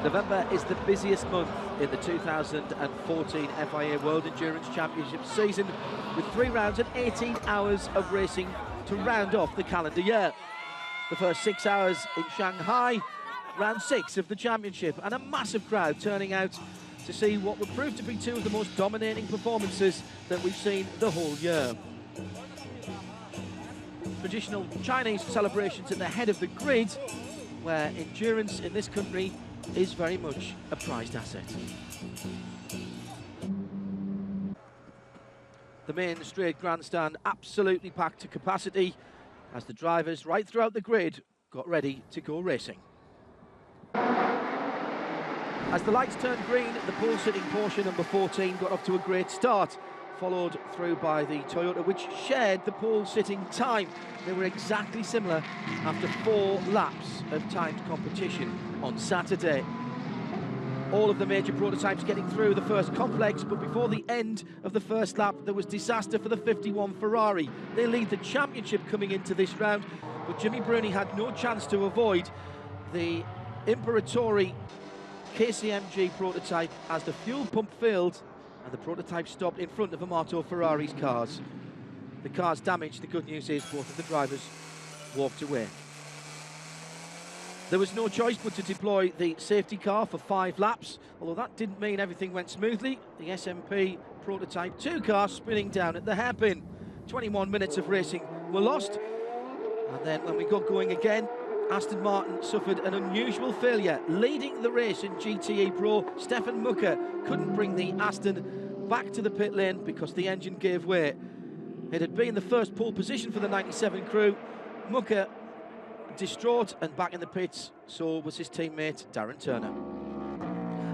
November is the busiest month in the 2014 FIA World Endurance Championship season, with 3 rounds and 18 hours of racing to round off the calendar year. The first 6 hours in Shanghai, round 6 of the championship, and a massive crowd turning out to see what would prove to be 2 of the most dominating performances that we've seen the whole year. Traditional Chinese celebrations at the head of the grid, where endurance in this country is very much a prized asset. The main straight grandstand absolutely packed to capacity as the drivers right throughout the grid got ready to go racing. As the lights turned green, the pole-sitting Porsche number 14 got off to a great start, followed through by the Toyota, which shared the pole-sitting time. They were exactly similar after 4 laps of timed competition on Saturday. All of the major prototypes getting through the first complex, but before the end of the first lap, there was disaster for the 51 Ferrari. They lead the championship coming into this round, but Jimmy Bruni had no chance to avoid the Imperatori KCMG prototype as the fuel pump failed and the prototype stopped in front of Amato Ferrari's cars. The cars damaged. The good news is both of the drivers walked away. There was no choice but to deploy the safety car for 5 laps, although that didn't mean everything went smoothly. The SMP prototype 2 car spinning down at the hairpin. 21 minutes of racing were lost, and then when we got going again, Aston Martin suffered an unusual failure. Leading the race in GTE Pro, Stefan Mucker couldn't bring the Aston back to the pit lane because the engine gave way. It had been the first pole position for the 97 crew. Mucker distraught and back in the pits, so was his teammate Darren Turner.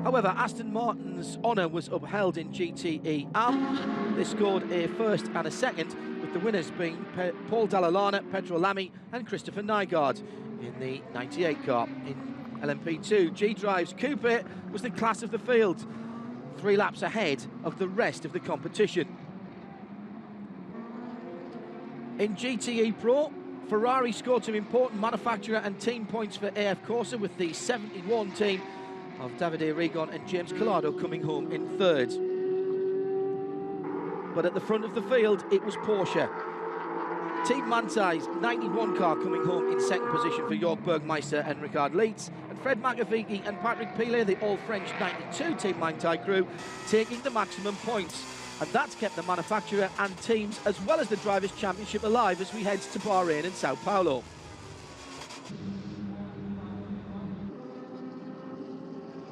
However, Aston Martin's honour was upheld in GTE AM. They scored a first and a second, with the winners being Paul Dalla Pedro Lamy and Christopher Nygaard in the 98 car. In LMP2, G-Drive's Coupe was the class of the field, 3 laps ahead of the rest of the competition. In GTE Pro, Ferrari scored some important manufacturer and team points for AF Corsa, with the 71 team of Davide Rigon and James Collado coming home in 3rd. But at the front of the field, it was Porsche. Team Mansai's 91 car coming home in 2nd position for Jörg Bergmeister and Ricard Leitz, and Fred McAfee and Patrick Pilet, the all-French 92 Team Manthey crew, taking the maximum points. And that's kept the manufacturer and teams, as well as the Drivers' Championship, alive as we head to Bahrain and Sao Paulo.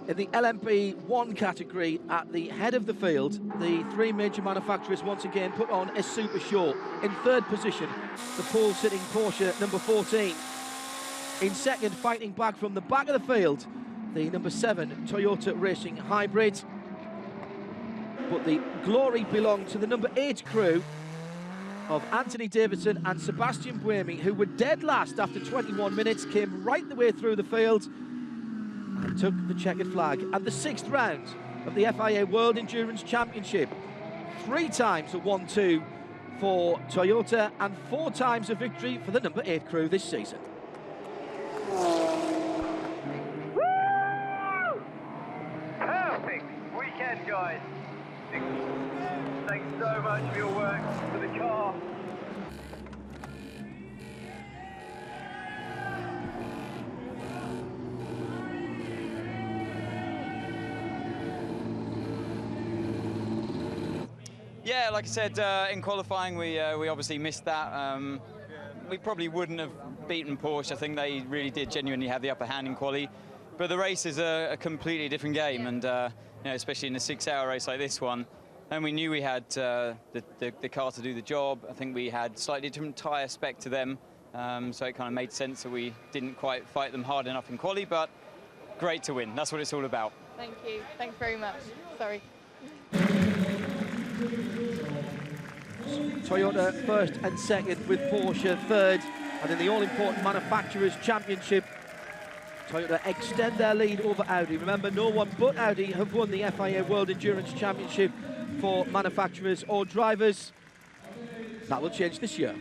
In the LMP1 category, at the head of the field, the 3 major manufacturers once again put on a super show. In 3rd position, the pole-sitting Porsche number 14. In 2nd, fighting back from the back of the field, the number 7 Toyota Racing Hybrid. But the glory belonged to the number 8 crew of Anthony Davidson and Sebastian Buemi, who were dead last after 21 minutes, came right the way through the field and took the checkered flag at the 6th round of the FIA World Endurance Championship. 3 times a 1-2 for Toyota and 4 times a victory for the number 8 crew this season. Woo! Perfect weekend, guys. Thanks so much for your work for the car. Yeah, like I said, in qualifying we obviously missed that. We probably wouldn't have beaten Porsche. I think they really did genuinely have the upper hand in quali. But the race is a completely different game, and you know, especially in a 6-hour race like this one. And we knew we had the car to do the job. I think we had slightly different tyre spec to them, so it kind of made sense that we didn't quite fight them hard enough in quali, but great to win. That's what it's all about. Thank you. Thanks very much. Sorry. Toyota 1st and 2nd, with Porsche 3rd. And in the all-important Manufacturers' Championship, Toyota extend their lead over Audi. Remember, no one but Audi have won the FIA World Endurance Championship for manufacturers or drivers. That will change this year.